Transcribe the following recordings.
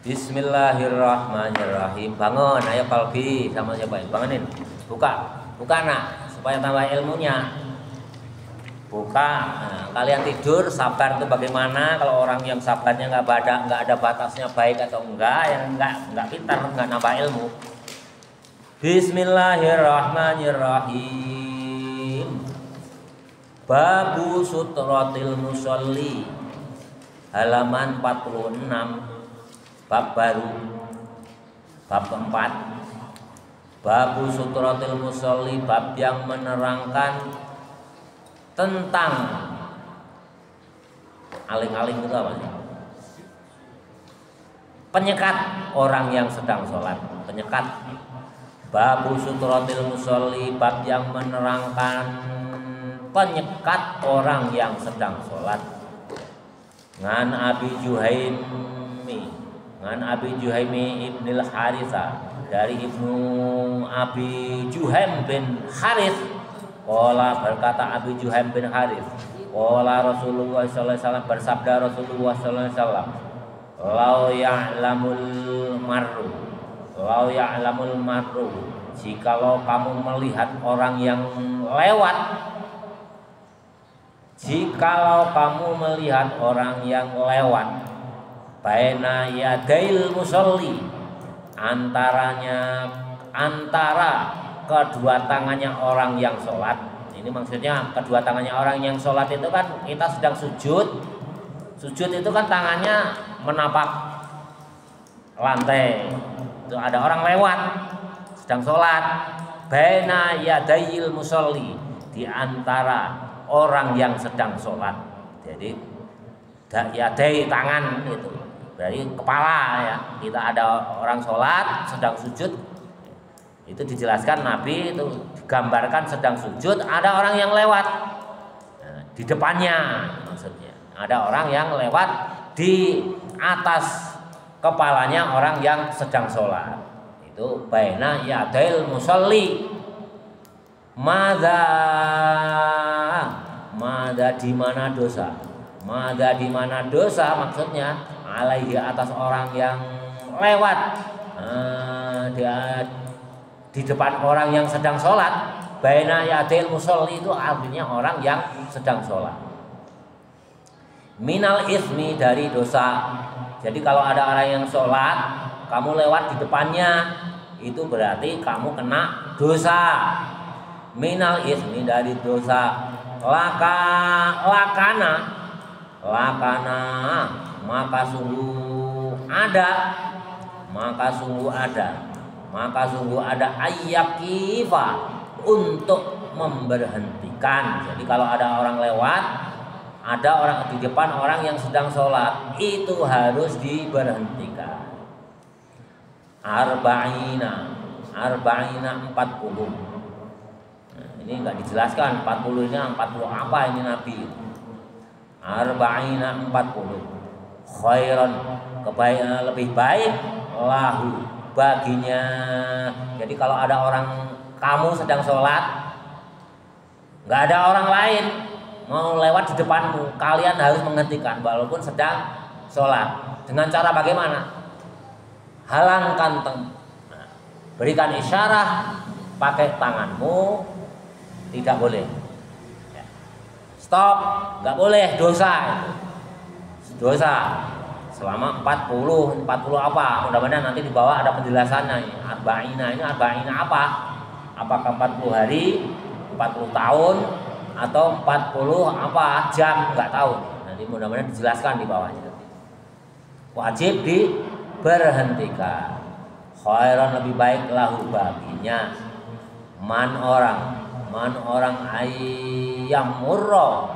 Bismillahirrahmanirrahim. Bangun, ayo kalbi sama siapa? Bangunin. Buka nak, supaya tambah ilmunya. Buka. Nah, kalian tidur sabar itu bagaimana? Kalau orang yang sabarnya nggak ada batasnya baik atau enggak, yang nggak pintar, nggak nambah ilmu. Bismillahirrahmanirrahim. Babu sutratil musolli, halaman 46, bab baru, bab keempat. Babu sutratil musolli, bab yang menerangkan tentang aling-aling itu apa sih? Penyekat orang yang sedang sholat. Penyekat. Babu sutratil musolli, bab yang menerangkan penyekat orang yang sedang sholat. Ngan Abi Juhaimi ibnil Haritha, dari Ibnu Abi Juhaim bin Harith. Qala, berkata Abi Juhaim bin Harith, qala Rasulullah sallallahu alaihi wasallam, bersabda Rasulullah sallallahu alaihi wasallam, lau ya'lamul marru, jikalau kamu melihat orang yang lewat, baina yadail musolli, antara kedua tangannya orang yang sholat. Ini maksudnya kedua tangannya orang yang sholat itu kan kita sedang sujud itu kan tangannya menapak lantai. Itu ada orang lewat sedang sholat. Baina yadail musolli, di antara orang yang sedang sholat. Jadi yadai tangan itu dari kepala ya. Kita ada orang sholat sedang sujud, itu dijelaskan Nabi itu digambarkan sedang sujud, ada orang yang lewat di depannya, maksudnya ada orang yang lewat di atas kepalanya orang yang sedang sholat. Itu baina yadail musolli. Mada di mana dosa? Mada di mana dosa maksudnya alaihi, atas orang yang lewat dia di depan orang yang sedang sholat. Baina yadil musolli itu artinya orang yang sedang sholat. Minal ismi, dari dosa. Jadi kalau ada orang yang sholat, kamu lewat di depannya, itu berarti kamu kena dosa. Minal ismi, dari dosa. Lakana, maka sungguh ada ayyakifa, untuk memberhentikan. Jadi kalau ada orang lewat, ada orang di depan orang yang sedang sholat, itu harus diberhentikan. Arba'ina 40. Ini enggak dijelaskan 40 ini 40 apa ini Nabi. Arba'ina 40. Khairan, kebaikan lebih baik, lahu, baginya. Jadi kalau ada orang, kamu sedang sholat, nggak ada orang lain mau lewat di depanmu, kalian harus menghentikan walaupun sedang sholat. Dengan cara bagaimana? Halangkan berikan isyarat pakai tanganmu, tidak boleh. Stop, nggak boleh, dosa itu. Dosa selama 40 apa? Mudah-mudahan nanti di bawah ada penjelasannya. Arba'ina ini arba'ina apa? Apakah 40 hari, 40 tahun, atau 40 apa jam, nggak tahu. Nanti mudah-mudahan dijelaskan di bawahnya. Wajib diberhentikan. Khairan, lebih baik, lahu, baginya. Man orang ayyamurro,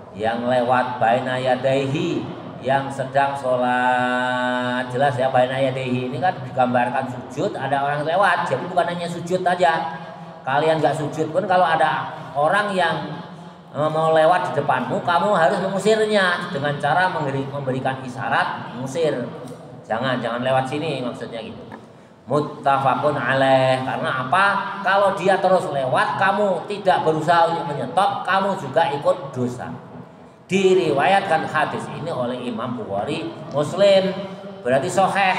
yang lewat baina yadaihi, yang sedang sholat. Jelas ya, baina yadaihi ini kan digambarkan sujud, ada orang lewat. Jadi bukan hanya sujud aja. Kalian nggak sujud pun, kalau ada orang yang mau lewat di depanmu, kamu harus mengusirnya dengan cara memberikan isyarat, mengusir. Jangan lewat sini, maksudnya gitu. Muttafaqun alaih. Karena apa? Kalau dia terus lewat, kamu tidak berusaha untuk menyetop, kamu juga ikut dosa. Diriwayatkan hadis ini oleh Imam Bukhari, Muslim, berarti sahih.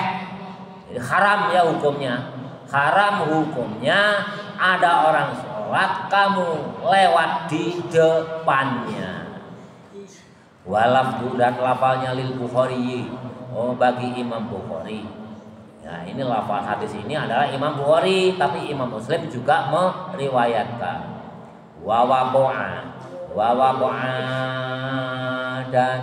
Jadi haram ya hukumnya. Haram hukumnya ada orang sholat kamu lewat di depannya. Walafdu dan lafalnya lil Bukhari, bagi Imam Bukhari. Ya, ini lafal hadis ini adalah Imam Bukhari, tapi Imam Muslim juga meriwayatkan. Wawabo'a dan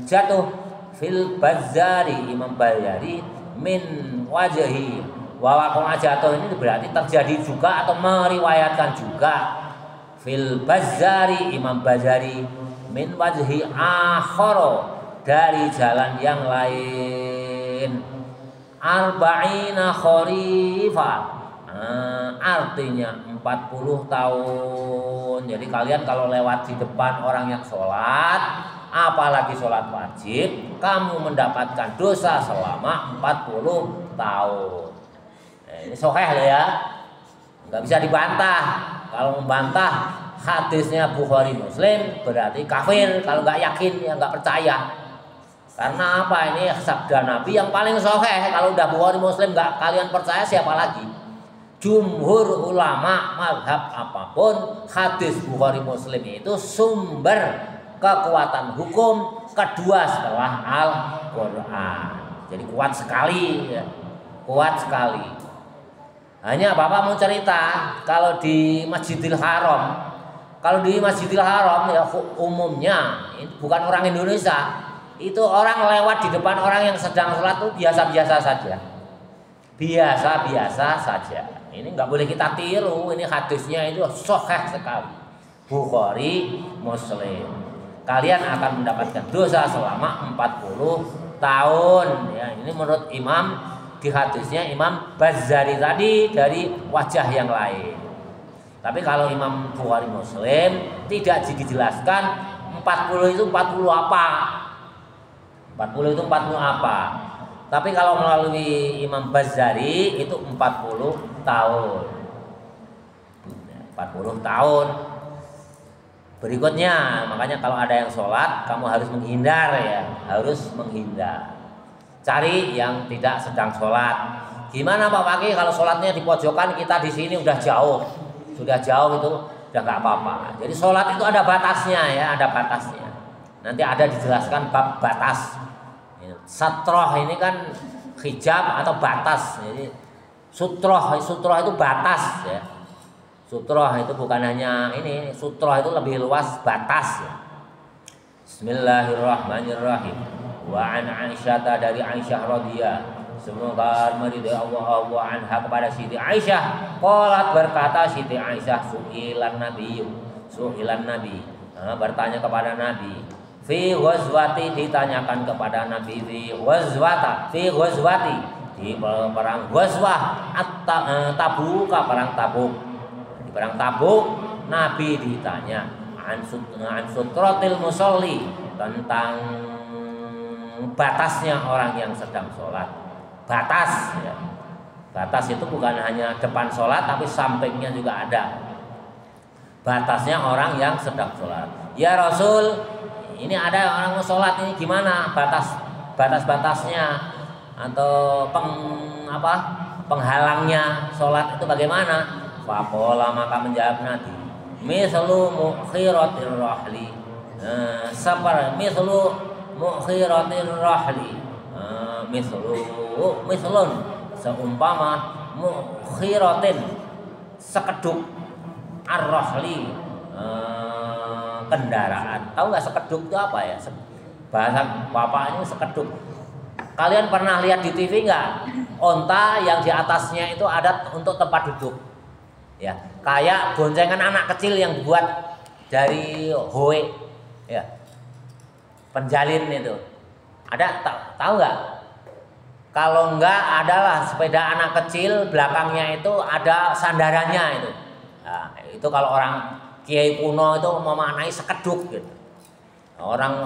jatuh fil Bazzari, Imam Bazzari min wajhi. Wawabo'a jatuh ini berarti terjadi juga atau meriwayatkan juga. Fil Bazzari, Imam Bazzari min wajhi akhara, dari jalan yang lain. Arba'ina kharifa, artinya 40 tahun. Jadi kalian kalau lewat di depan orang yang sholat, apalagi sholat wajib, kamu mendapatkan dosa selama 40 tahun. Ini sahih loh ya, nggak bisa dibantah. Kalau membantah hadisnya Bukhari Muslim berarti kafir. Kalau nggak yakin ya nggak percaya. Karena apa? Ini sabda Nabi yang paling sahih. Kalau udah Bukhari Muslim nggak kalian percaya, siapa lagi? Jumhur ulama mazhab apapun, hadis Bukhari Muslim itu sumber kekuatan hukum kedua setelah Al-Quran. Jadi kuat sekali ya. Kuat sekali. Hanya Bapak mau cerita, kalau di Masjidil Haram, ya umumnya bukan orang Indonesia, itu orang lewat di depan orang yang sedang sholat itu biasa-biasa saja. Biasa-biasa saja. Ini nggak boleh kita tiru. Ini hadisnya itu sahih sekali. Bukhari Muslim. Kalian akan mendapatkan dosa selama 40 tahun. Ya, ini menurut Imam, di hadisnya Imam Bazzari tadi dari wajah yang lain. Tapi kalau Imam Bukhari Muslim tidak dijelaskan 40 itu 40 apa. 40 itu 40 apa. Tapi kalau melalui Imam Bazzari itu 40 tahun. 40 tahun. Berikutnya, makanya kalau ada yang sholat, kamu harus menghindar ya, harus menghindar. Cari yang tidak sedang sholat. Gimana Pak Fakih kalau sholatnya di pojokan, kita di sini udah jauh itu udah nggak apa-apa. Jadi sholat itu ada batasnya ya, ada batasnya. Nanti ada dijelaskan bab batas. Satroh ini kan hijab atau batas. Jadi sutroh itu batas ya. Sutroh itu bukan hanya ini, sutroh itu lebih luas, batas ya. Bismillahirrahmanirrahim. Wa an Aisyah, dari Aisyah radhiyallahu, semoga meridai Allah anha, kepada Siti Aisyah, qalat, berkata Siti Aisyah, su'ilan nabi, bertanya kepada Nabi, fi ghazwati, ditanyakan kepada Nabi, fi ghazwati, di perang Ghazwah Tabuk, perang Tabuk. Di perang Tabuk Nabi ditanya an sutratil musolli, tentang batasnya orang yang sedang sholat. Batas ya. Batas itu bukan hanya depan sholat, tapi sampingnya juga ada. Batasnya orang yang sedang sholat. Ya Rasul, ini ada orang mau sholat, ini gimana batasnya atau penghalangnya sholat itu bagaimana? Faqala, maka menjawab Nabi, mislu mukhiratir rahli, mislu mukhiratir rahli, mislun, seumpama mukhiratin, sekeduk, ar-rahli, kendaraan. Tahu nggak sekeduk itu apa ya? Bahasa bapaknya sekeduk. Kalian pernah lihat di TV nggak? Onta yang di atasnya itu ada untuk tempat duduk. Ya, kayak boncengan anak kecil yang dibuat dari hoe. Ya. Penjalin itu. Ada tahu nggak? Kalau enggak, adalah sepeda anak kecil, belakangnya itu ada sandarannya itu. Nah, itu kalau orang kiai kuno itu memaknai sekeduk gitu. Orang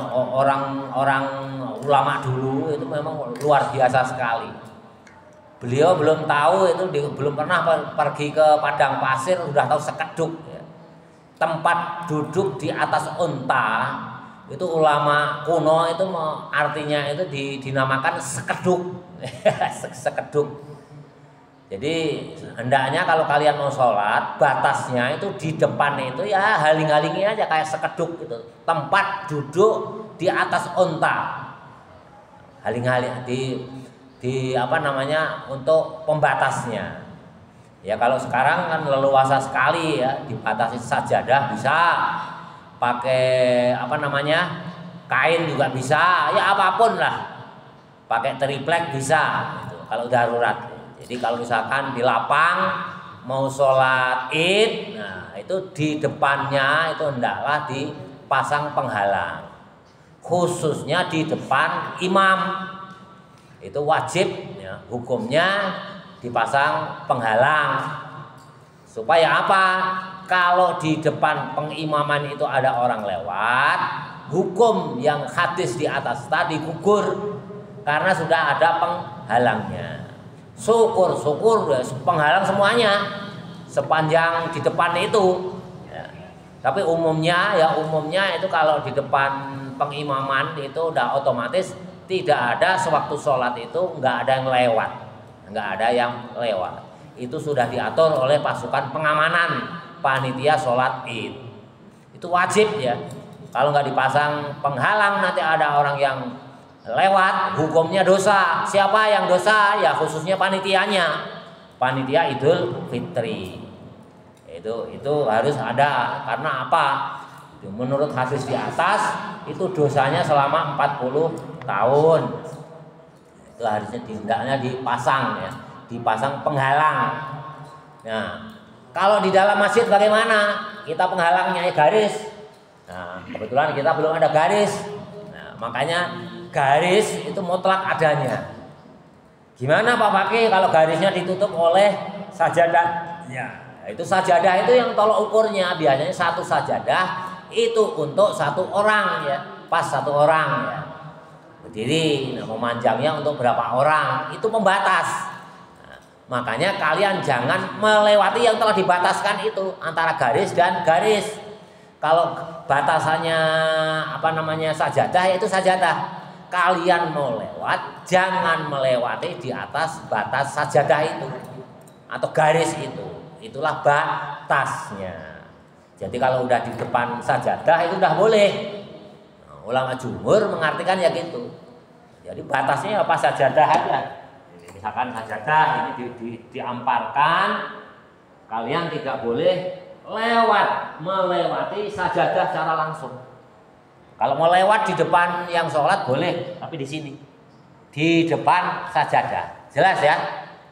ulama dulu itu memang luar biasa sekali. Beliau belum tahu itu, belum pernah pergi ke padang pasir, sudah tahu sekeduk ya. Tempat duduk di atas unta Itu ulama kuno itu artinya itu dinamakan sekeduk. Sekeduk. Jadi hendaknya kalau kalian mau sholat, batasnya itu di depan itu ya haling-halingi aja kayak sekeduk gitu. Tempat duduk di atas onta. Haling-haling di apa namanya untuk pembatasnya. Ya kalau sekarang kan leluasa sekali ya, dibatasi sajadah bisa, pakai apa namanya kain juga bisa, ya apapun lah, pakai triplek bisa gitu, kalau darurat. Jadi kalau misalkan di lapang mau sholat id, nah itu di depannya itu hendaklah dipasang penghalang, khususnya di depan imam itu wajib ya, hukumnya dipasang penghalang. Supaya apa? Kalau di depan pengimaman itu ada orang lewat, hukum yang hadis di atas tadi gugur karena sudah ada penghalangnya. Syukur ya, penghalang semuanya sepanjang di depan itu ya. Tapi umumnya itu kalau di depan pengimaman itu udah otomatis tidak ada sewaktu sholat itu nggak ada yang lewat. Itu sudah diatur oleh pasukan pengamanan panitia sholat id. Itu wajib ya. Kalau nggak dipasang penghalang nanti ada orang yang lewat, hukumnya dosa. Siapa yang dosa? Ya khususnya panitianya, panitia Idul Fitri. Itu harus ada. Karena apa? Menurut hadis di atas itu dosanya selama 40 tahun. Itu harusnya hendaknya dipasang ya, dipasang penghalang. Nah, kalau di dalam masjid bagaimana? Kita penghalangnya garis. Nah, kebetulan kita belum ada garis. Nah, makanya garis itu mutlak adanya. Gimana Pak Fakih kalau garisnya ditutup oleh sajadah? Ya, itu sajadah itu yang tolok ukurnya biasanya satu sajadah itu untuk satu orang ya, pas satu orang ya. Berdiri, nah memanjangnya untuk berapa orang itu pembatas. Nah, makanya kalian jangan melewati yang telah dibataskan itu antara garis dan garis. Kalau batasannya apa namanya sajadah itu sajadah. Kalian mau lewat jangan melewati di atas batas sajadah itu atau garis itu. Itulah batasnya. Jadi kalau udah di depan sajadah itu udah boleh. Nah, ulama jumhur mengartikan ya gitu. Jadi batasnya apa sajadah aja. Jadi misalkan sajadah ini diamparkan, kalian tidak boleh melewati sajadah secara langsung. Kalau mau lewat di depan yang sholat boleh, tapi di sini di depan sajadah. Jelas ya?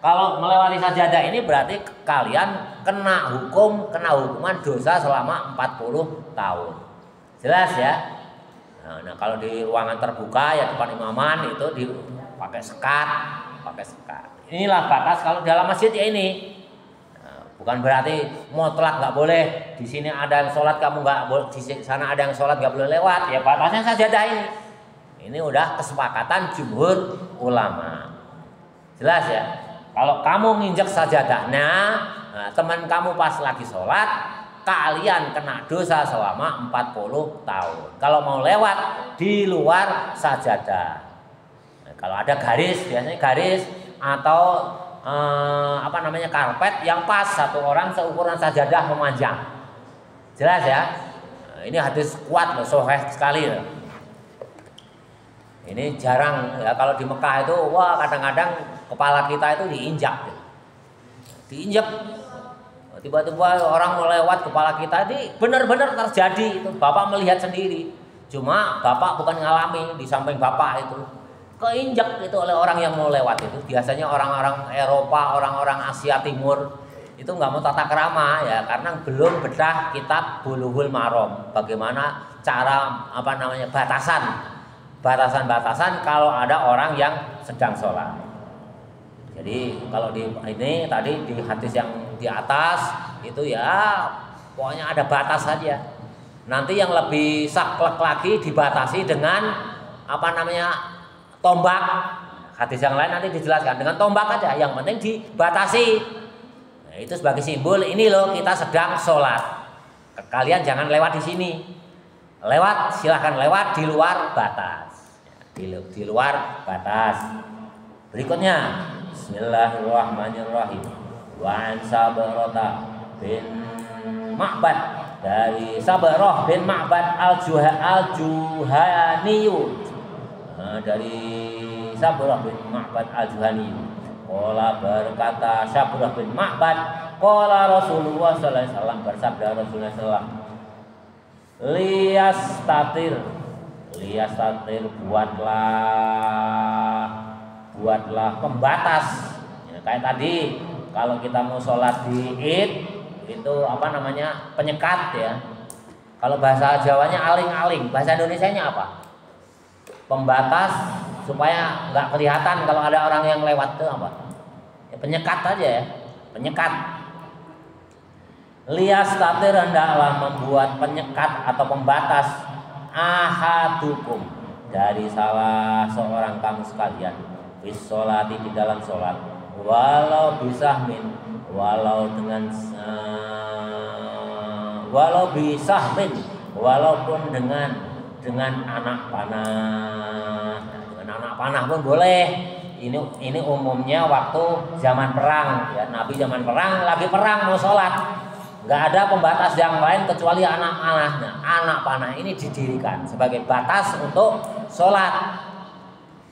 Kalau melewati sajadah ini berarti kalian kena hukuman dosa selama 40 tahun. Jelas ya? Nah, kalau di ruangan terbuka ya depan imaman itu dipakai sekat. Inilah batas kalau dalam masjid ya ini. Bukan berarti mutlak nggak boleh. Di sini ada yang sholat kamu nggak boleh, di sana ada yang sholat nggak boleh lewat. Ya batasnya sajadah ini. Ini udah kesepakatan jumhur ulama. Jelas ya. Kalau kamu nginjek sajadahnya, nah, teman kamu pas lagi sholat, kalian kena dosa selama 40 tahun. Kalau mau lewat di luar sajadah. Nah, kalau ada garis, biasanya garis atau apa namanya karpet yang pas satu orang seukuran sajadah memanjang. Jelas ya? Nah, ini hadis kuat loh, sahih sekali loh. Ini jarang ya kalau di Mekah itu wah kadang-kadang kepala kita itu diinjak. Tiba-tiba orang mau lewat kepala kita ini benar-benar terjadi itu. Bapak melihat sendiri. Cuma Bapak bukan ngalami di samping Bapak itu. Keinjak itu oleh orang yang mau lewat itu. Biasanya orang-orang Eropa, orang-orang Asia Timur itu nggak mau tata krama ya karena belum bedah kitab Bulughul Maram. Bagaimana cara apa namanya batasan kalau ada orang yang sedang sholat. Jadi kalau di ini tadi di hadis yang di atas itu ya pokoknya ada batas saja. Nanti yang lebih saklek lagi dibatasi dengan apa namanya tombak. Hadis yang lain nanti dijelaskan dengan tombak aja. Yang penting dibatasi. Nah, itu sebagai simbol ini loh kita sedang sholat. Kalian jangan lewat di sini. lewat, silahkan lewat di luar batas. Di luar batas. Berikutnya, Bismillahirrahmanirrahim. Wa an Sabrata bin Ma'bad, dari Sabrah bin Ma'bad al-Juhaniyu. Dari Sabrah bin Ma'bad al-Juhaniyu. Qala, berkata Sabrah bin Ma'bad, qala Rasulullah sallallahu alaihi wasallam, bersabda Rasulullah sallallahu alaihi wasallam, liyastatir, buatlah pembatas. Ya, kayak tadi kalau kita mau sholat di Id itu apa namanya, penyekat ya. Kalau bahasa Jawanya aling-aling, bahasa Indonesianya apa? Pembatas supaya nggak kelihatan kalau ada orang yang lewat itu apa? Ya, penyekat aja ya, penyekat. Liyastatir, hendaklah membuat penyekat atau pembatas ahadukum, dari salah seorang kamu sekalian, bis sholati, di dalam sholat, walau bisahmin, walaupun dengan anak panah. Dengan anak panah pun boleh. Ini umumnya waktu zaman perang ya, Nabi zaman perang, lagi perang mau sholat, nggak ada pembatas yang lain kecuali anak panah. Nah, anak panah ini didirikan sebagai batas untuk sholat.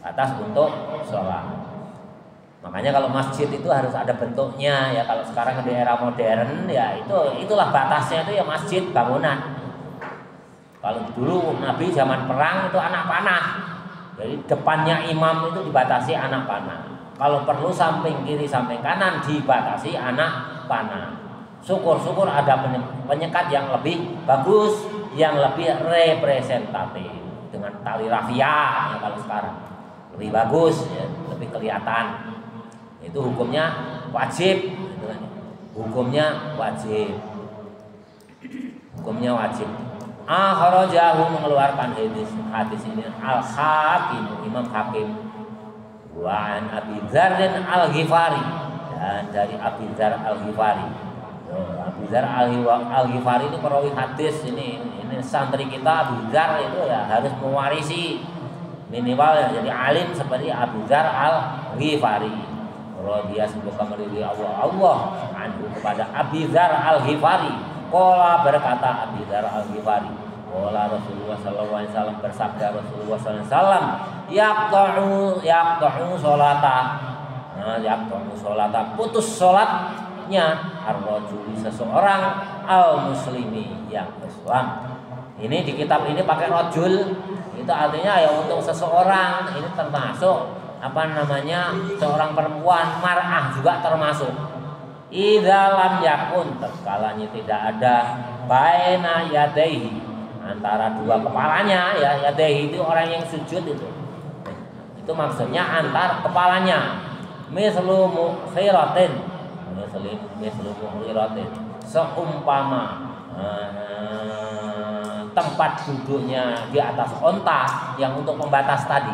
Batas untuk sholat. Makanya kalau masjid itu harus ada bentuknya ya. Kalau sekarang di era modern ya itulah batasnya, itu ya masjid bangunan. Kalau dulu Nabi zaman perang itu anak panah. Jadi depannya imam itu dibatasi anak panah. Kalau perlu samping kiri samping kanan dibatasi anak panah. Syukur-syukur ada penyekat yang lebih bagus, yang lebih representatif, dengan tali rafia ya, kalau sekarang lebih bagus ya, lebih kelihatan. Itu hukumnya wajib. Hukumnya wajib. Hukumnya wajib. Akhrajahu, mengeluarkan hadis ini Al-Hakim, Imam Hakim. Wa an Abi Dzar Al-Ghifari, dan dari Abi Dzar Al-Ghifari. Abu Dzar Al-Ghifari ini perawi hadis, ini santri kita. Abu Dzar itu ya harus mewarisi minimal ya, jadi alim seperti Abu Dzar Al-Ghifari. Dia semoga meridhai Allah anhu, kepada Abi Dzar Al-Ghifari. Qala, berkata Abi Dzar Al-Ghifari, qala Rasulullah sallallahu alaihi wasallam, bersabda Rasulullah sallallahu alaihi wasallam, yaqta'u sholata, putus sholatnya ar-rajuli, seseorang, al-muslimi, yang Islam. Ini di kitab ini pakai rajul, itu artinya ya untuk seseorang. Ini termasuk apa namanya, seorang perempuan, mar'ah juga termasuk. Idza lam yakun, taskalanya tidak ada, baina yadaihi, antara dua kepalanya ya. Yadaihi itu orang yang sujud itu maksudnya antar kepalanya. Mislu mukhiratin, seumpama tempat duduknya di atas onta yang untuk pembatas tadi.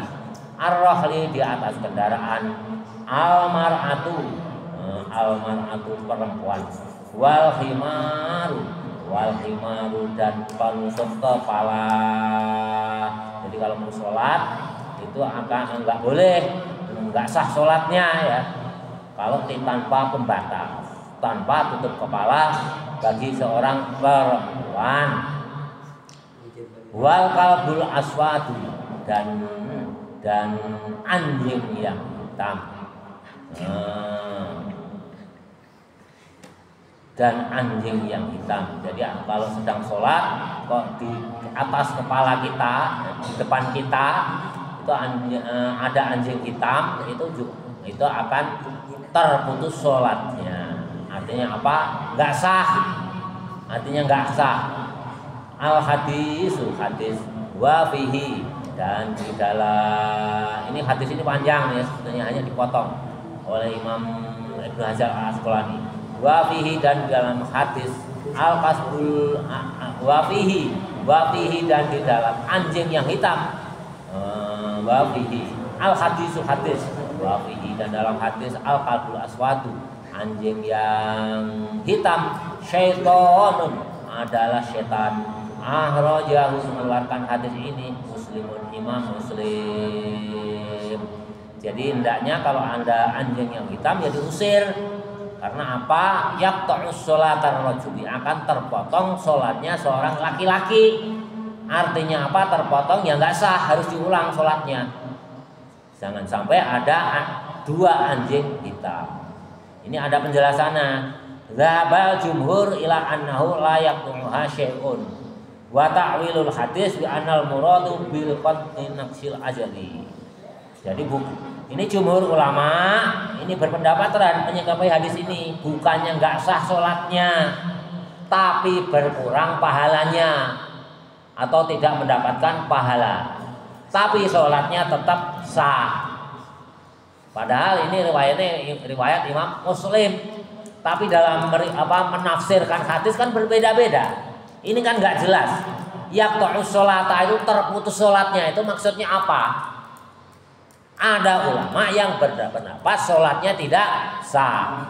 Ar-rahli, di atas kendaraan. Al-mar'atu perempuan. Wal himaru dan penutup kepala. Jadi kalau mau sholat itu enggak boleh, enggak sah sholatnya ya kalau tanpa pembatas, tanpa tutup kepala bagi seorang perempuan. Wal kalbul aswadu, dan anjing yang hitam. Dan anjing yang hitam. Jadi kalau sedang sholat kok di atas kepala kita, di depan kita itu ada anjing hitam, itu akan terputus sholatnya. Artinya apa? Nggak sah. Artinya nggak sah. Hadis wa fihi, dan di dalam ini hadis ini panjang ya, sebetulnya hanya dipotong oleh Imam Ibnu Hajar Al-Asqalani. Wa fihi, dan dalam hadis al-kasbul wa fihi dan di dalam anjing yang hitam. Wa fihi al-hadisu hadis wa fihi, dan dalam hadis al-kalbul aswadu, anjing yang hitam, syaitonun, adalah setan. Ahrajahu mengeluarkan hadis ini Muslimun, Imam Muslim. Jadi hendaknya kalau Anda anjing yang hitam ya diusir. Karena apa? Yaqta'us sholatar rajuli, akan terpotong sholatnya seorang laki-laki. Artinya apa? Terpotong ya nggak sah, harus diulang sholatnya. Jangan sampai ada dua anjing hitam. Ini ada penjelasannya. Dzhabal jumhur ila annahu la yaqtuha syai'un. Wa ta'wilul hadis bi annal muradu bil qat'i naqsil ajali. Jadi ini jumhur ulama ini berpendapat terhadap menyikapi hadis ini bukannya nggak sah sholatnya, tapi berkurang pahalanya atau tidak mendapatkan pahala, tapi sholatnya tetap sah. Padahal ini riwayat Imam Muslim, tapi dalam menafsirkan hadis kan berbeda-beda. Ini kan nggak jelas. Yaqta'us sholata itu terputus sholatnya itu maksudnya apa? Ada ulama yang berpendapat sholatnya tidak sah,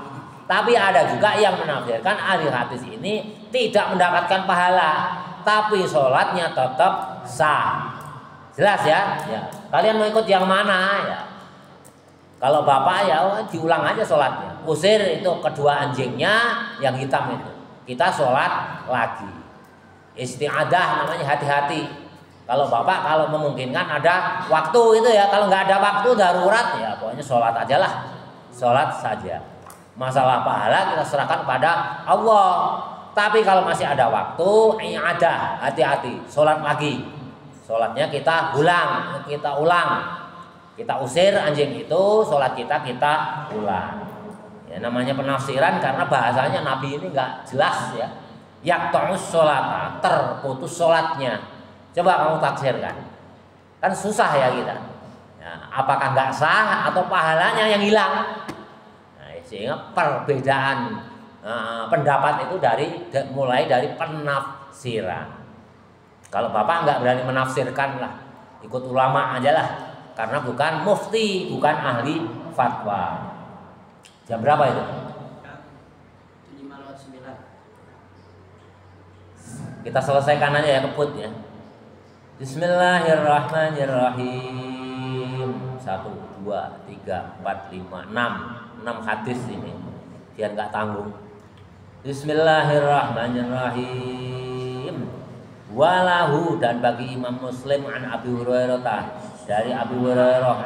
tapi ada juga yang menafsirkan hadis ini tidak mendapatkan pahala, tapi sholatnya tetap sah. Jelas ya? Ya. Kalian mau ikut yang mana ya? Kalau bapak ya diulang aja sholatnya, usir itu kedua anjingnya yang hitam itu, kita sholat lagi. Isti'adah namanya, hati-hati. Kalau bapak kalau memungkinkan ada waktu itu ya, kalau nggak ada waktu darurat ya pokoknya sholat aja lah, sholat saja. Masalah pahala kita serahkan pada Allah. Tapi kalau masih ada waktu, ada hati-hati, sholat lagi. Sholatnya kita ulang, kita usir anjing itu, sholat kita ulang. Ya namanya penafsiran karena bahasanya Nabi ini nggak jelas ya. Yaqta'us sholata, terputus sholatnya. Coba kamu tafsirkan, kan susah ya kita. Ya, apakah nggak sah atau pahalanya yang hilang? Nah, sehingga perbedaan pendapat itu mulai dari penafsiran. Kalau bapak nggak berani menafsirkan lah, ikut ulama aja lah, karena bukan mufti, bukan ahli fatwa. Jam berapa itu? 5:09. Kita selesaikan aja ya, kebut ya. Bismillahirrahmanirrahim. 1, 2, 3, 4, 5, 6 hadis ini biar nggak tanggung. Bismillahirrahmanirrahim. Walahu, dan bagi Imam Muslim an Abi Hurairah, dari Abi Hurairah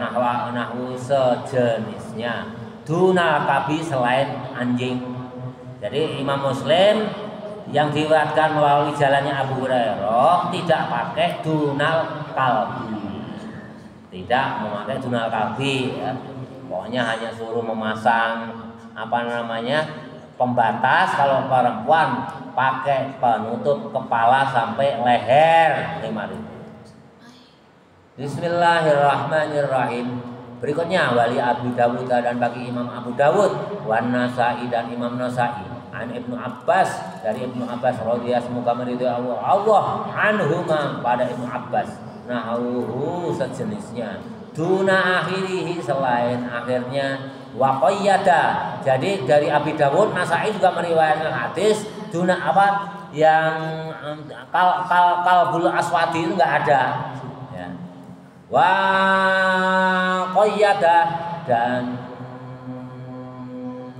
nahwu sejenisnya, duna kabi, selain anjing. Jadi Imam Muslim yang diriwayatkan melalui jalannya Abu Hurairah tidak pakai dunal kalbi, tidak memakai dunal kalbi ya. Pokoknya hanya suruh memasang pembatas. Kalau perempuan pakai penutup kepala sampai leher 5.000. Bismillahirrahmanirrahim. Berikutnya wali Abu Dawud, dan bagi Imam Abu Dawud, wan Nasa'i, dan Imam Nasa'i, an Ibnu Abbas, dari Ibnu Abbas radhiyallahu, semoga meridhai Allah anhuma, pada Ibnu Abbas, nahuhu sejenisnya, duna akhirihi, selain akhirnya, wa qayyada. Jadi dari Abi Dawud, Nasa'i juga meriwayatkan hadis duna yang kalbul aswadi itu enggak ada ya. Wa qayyada, dan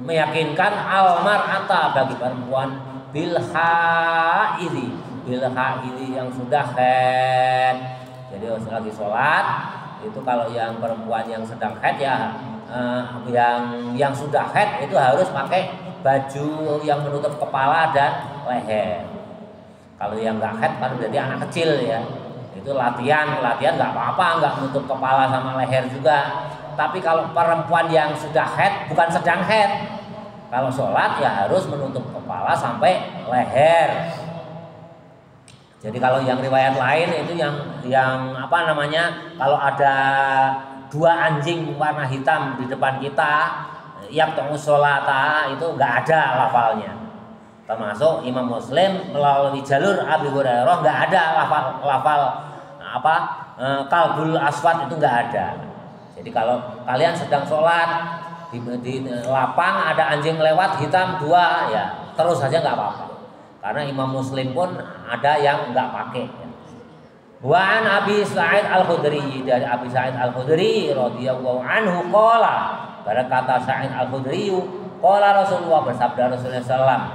meyakinkan al-mar'ata, bagi perempuan, bil haidi yang sudah haid. Jadi lagi sholat itu, kalau yang perempuan yang sedang haid ya, yang sudah haid itu harus pakai baju yang menutup kepala dan leher. Kalau yang nggak haid kan berarti anak kecil ya, itu latihan nggak apa-apa, nggak menutup kepala sama leher juga. Tapi kalau perempuan yang sudah haid, bukan sedang haid, kalau sholat ya harus menutup kepala sampai leher. Jadi kalau yang riwayat lain itu yang kalau ada dua anjing warna hitam di depan kita, yaqta'us sholata, itu nggak ada lafalnya. Termasuk Imam Muslim melalui jalur Abi Hurairah nggak ada lafal kalbul aswad, itu nggak ada. Jadi kalau kalian sedang sholat di lapang ada anjing lewat hitam 2 ya terus saja nggak apa-apa. Karena Imam Muslim pun ada yang nggak pakai. Wa an Abi Sa'id Al-Khudri, dari Abi Sa'id Al-Khudri radhiyallahu anhu qala, berkata Sa'id Al-Khudri, qala Rasulullah, bersabda Rasulullah sallallahu,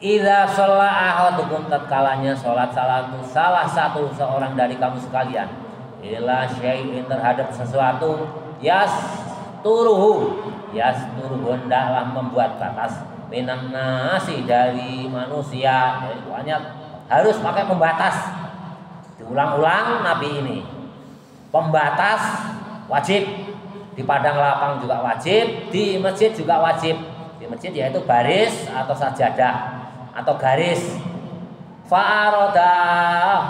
idza shalla ahadukum, tatkalanya salat salah satu seorang dari kamu sekalian, ila syai'in, terhadap sesuatu, yasturuhu hendaklah membuat batas, minan nasi, dari manusia, dari banyak, harus pakai pembatas. Diulang-ulang Nabi ini, pembatas wajib, di padang lapang juga wajib, di masjid juga wajib. Di masjid yaitu baris atau sajadah atau garis. Fa'aroda,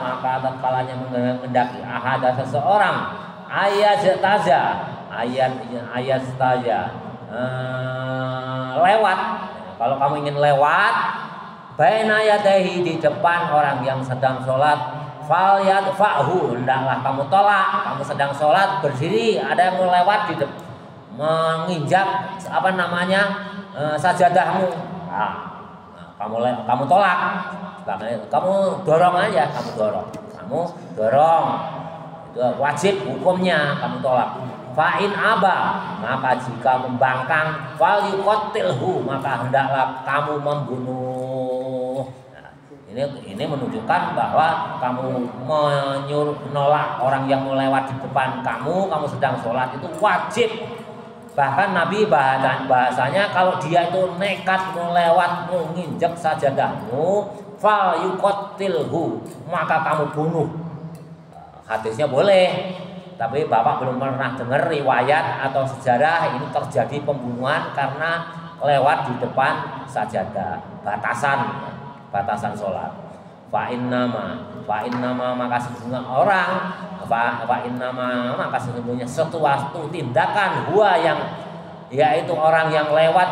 maka tatkalanya menghendaki ahada seseorang, ayat lewat. Kalau kamu ingin lewat, baina yadaihi, di depan orang yang sedang sholat, fal yadfa'hu, hendaklah kamu tolak. Kamu sedang sholat berdiri, ada yang mau lewat di menginjak sajadahmu, kamu tolak. Kamu dorong aja, kamu dorong, itu wajib hukumnya, kamu tolak. Fa'in aba, maka jika membangkang, fal yuqatilhu, maka hendaklah kamu membunuh. Nah, ini menunjukkan bahwa kamu menolak orang yang mau lewat di depan kamu sedang sholat, itu wajib. Bahkan Nabi bahasanya kalau dia itu nekat mau lewat menginjak sajadahmu, fal yuqatilhu, maka kamu bunuh. Hadisnya boleh, tapi Bapak belum pernah dengar riwayat atau sejarah ini terjadi pembunuhan karena lewat di depan sajadah, batasan sholat. Fa'in nama maka sesungguhnya maka sesungguhnya sesuatu tindakan huwa, yang yaitu orang yang lewat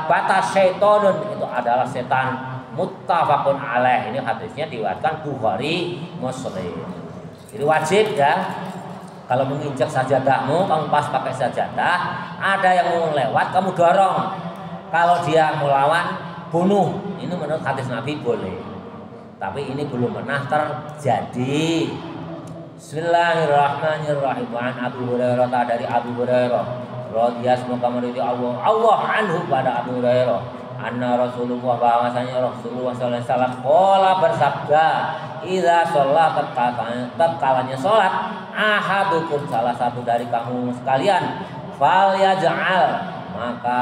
batas, syaitonun, itu adalah setan. Muttafaqun alaih, ini hadisnya diriwayatkan Bukhari Muslim. Jadi wajib ya, kalau menginjak sajadahmu, kamu pas pakai sajadah, ada yang mau lewat, kamu dorong. Kalau dia melawan, bunuh. Ini menurut hadis Nabi boleh. Tapi ini belum pernah terjadi. Bismillahirrahmanirrahim. An Abu Hurairah, dari Abu Hurairah radhiyallahu Allah anhu, pada Abu Hurairah, anna Rasulullah, bahwasanya Rasulullah sallallahu alaihi wasallam qala, bersabda, idza shalla, tatkalanya salat, ahadukum, salah satu dari kamu sekalian, fal yaj'al, maka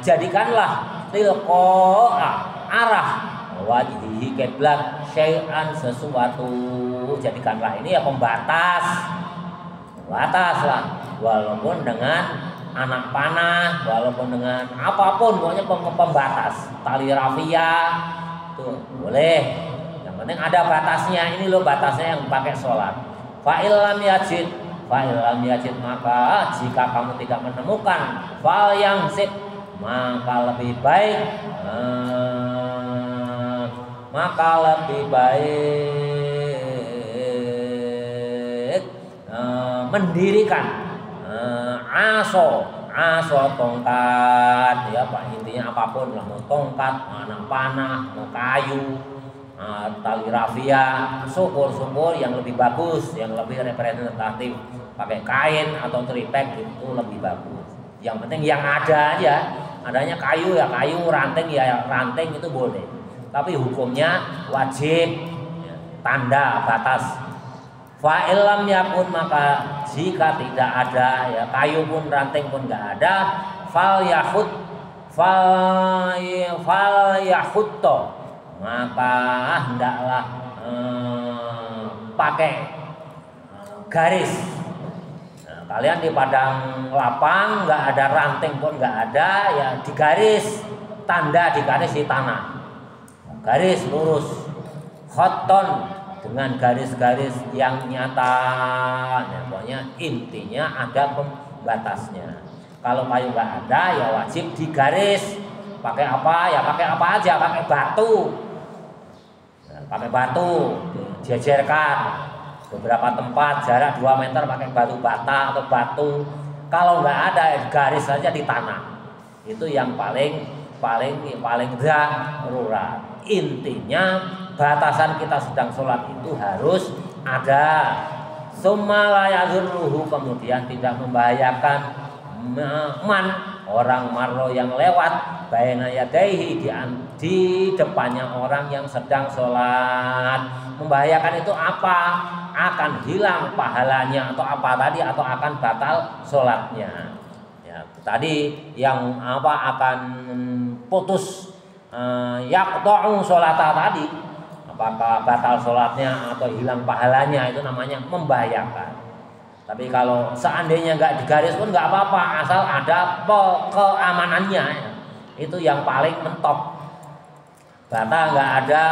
jadikanlah, tilqa'a, arah wajhihi, kiblat, syai'an, sesuatu, jadikanlah ini ya pembatas lah, walaupun dengan anak panah, walaupun dengan apapun, pokoknya pembatas, tali rafia tuh boleh, yang penting ada batasnya. Ini loh batasnya yang pakai sholat. Fa'il lam yajid, maka jika kamu tidak menemukan, fal yangsib, maka lebih baik mendirikan aso tongkat, ya Pak, intinya apapun lah, mau tongkat, mana panah, mau kayu, tali rafia, syukur yang lebih bagus, yang lebih representatif, pakai kain atau tripek itu lebih bagus. Yang penting yang ada aja, adanya kayu ya kayu, ranting ya ranting, itu boleh. Tapi hukumnya wajib, tanda batas. Fa'il lam yakun, maka jika tidak ada, ya kayu pun ranting pun nggak ada, fal yahutto, maka hendaklah pakai garis. Nah, kalian di padang lapang nggak ada ranting pun nggak ada, ya digaris, tanda digaris di tanah, garis lurus, khotton, dengan garis-garis yang nyata, ya, pokoknya intinya ada pembatasnya. Kalau kayu nggak ada, ya wajib digaris. Pakai apa? Ya pakai apa aja, pakai batu. Pakai batu, dijejerkan beberapa tempat, jarak 2 meter pakai batu bata atau batu. Kalau nggak ada, garis saja di tanah. Itu yang paling paling darurat. Intinya batasan kita sedang sholat itu harus ada. Summa la yadurruhu, kemudian tidak membahayakan man orang marro yang lewat baina yadaihi di depannya orang yang sedang sholat. Membahayakan itu apa? Akan hilang pahalanya atau apa tadi, atau akan batal sholatnya. Ya, tadi yang apa akan putus yaqta'u sholata tadi, apakah batal sholatnya atau hilang pahalanya, itu namanya membahayakan. Tapi kalau seandainya nggak digaris pun nggak apa-apa, asal ada keamanannya, ya. Itu yang paling mentok. Bata nggak ada,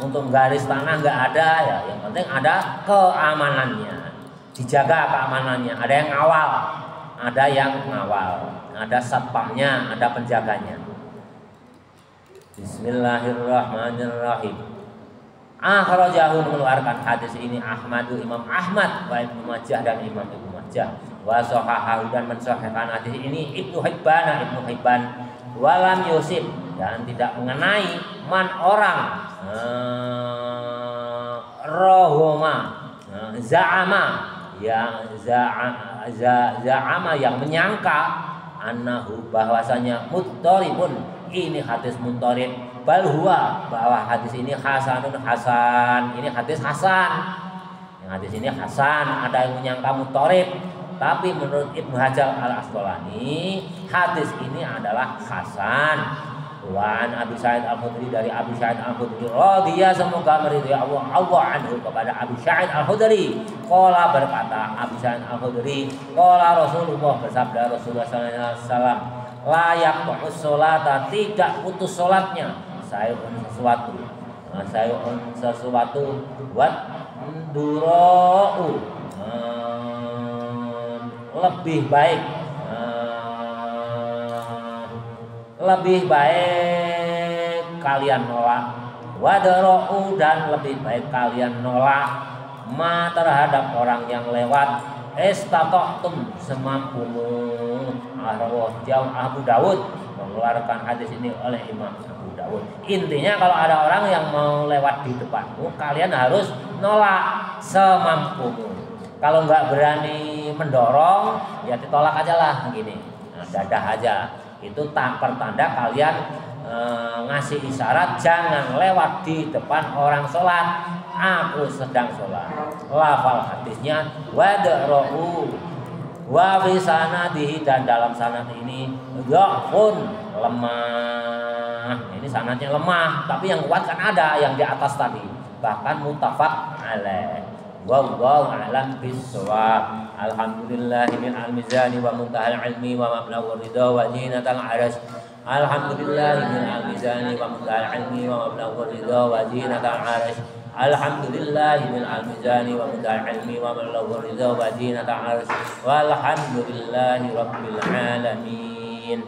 untuk garis tanah nggak ada, ya. Yang penting ada keamanannya, dijaga keamanannya. Ada yang ngawal, ada satpamnya, ada penjaganya. Bismillahirrahmanirrahim. Akhrajahu, mengeluarkan hadis ini Imam Ahmad wa Ibnu Majah dan Imam Ibnu Majah. Wa sahahahu, dan mensahihkan hadis ini Ibnu Hibban walam yusib, dan tidak mengenai man orang rohoma za'ama yang menyangka annahu, bahwasanya muttaribun, ini hadis muttarib, bal huwa, bahwa hadis ini hasanun hasan, ini hadis hasan. Yang hadis ini hasan, ada yang menyangka muttarib, tapi menurut Ibnu Hajar Al-Asqalani hadis ini adalah hasan. Wa an Abi Sa'id Al-Khudri, dari Abi Sa'id Al-Khudri radhiyallahu, semoga meridhai Allah anhu, kepada Abi Sa'id Al-Khudri, qala, berkata Abi Sa'id Al-Khudri, qala Rasulullah, bersabda Rasulullah sallallahu alaihi wasallam, layak putus sholata, tidak putus sholatnya sesuatu buat durou, lebih baik kalian nolak, wadarou, dan lebih baik kalian nolak ma terhadap orang yang lewat, istata'tum, semampumu. Jauh Abu Dawud, mengeluarkan hadis ini oleh Imam Abu Dawud. Intinya kalau ada orang yang mau lewat di depanmu, kalian harus nolak semampumu. Kalau nggak berani mendorong, ya ditolak aja lah gini, dadah aja. Itu pertanda kalian ngasih isyarat jangan lewat di depan orang sholat. Aku sedang sholat. Lafal hadisnya wadarou wa fi sanadihi, dan dalam sanad ini dhafun, lemah. Ini sanadnya lemah, tapi yang kuat kan ada yang di atas tadi, bahkan muttafaq alaih. Wallahu a'lam bissawab. Alhamdulillahi min al-mizani wa muntahal ilmi wa mablaghu ridha wa zinatal arsy. Alhamdulillahi min al-mizani wa muntahal ilmi wa mablaghu ridha wa zinatal arsy. Alhamdulillahi min al-mizani wa muntahal ilmi wa mablaghu ridha wa zinatal arsy. Walhamdulillahi rabbil alamin.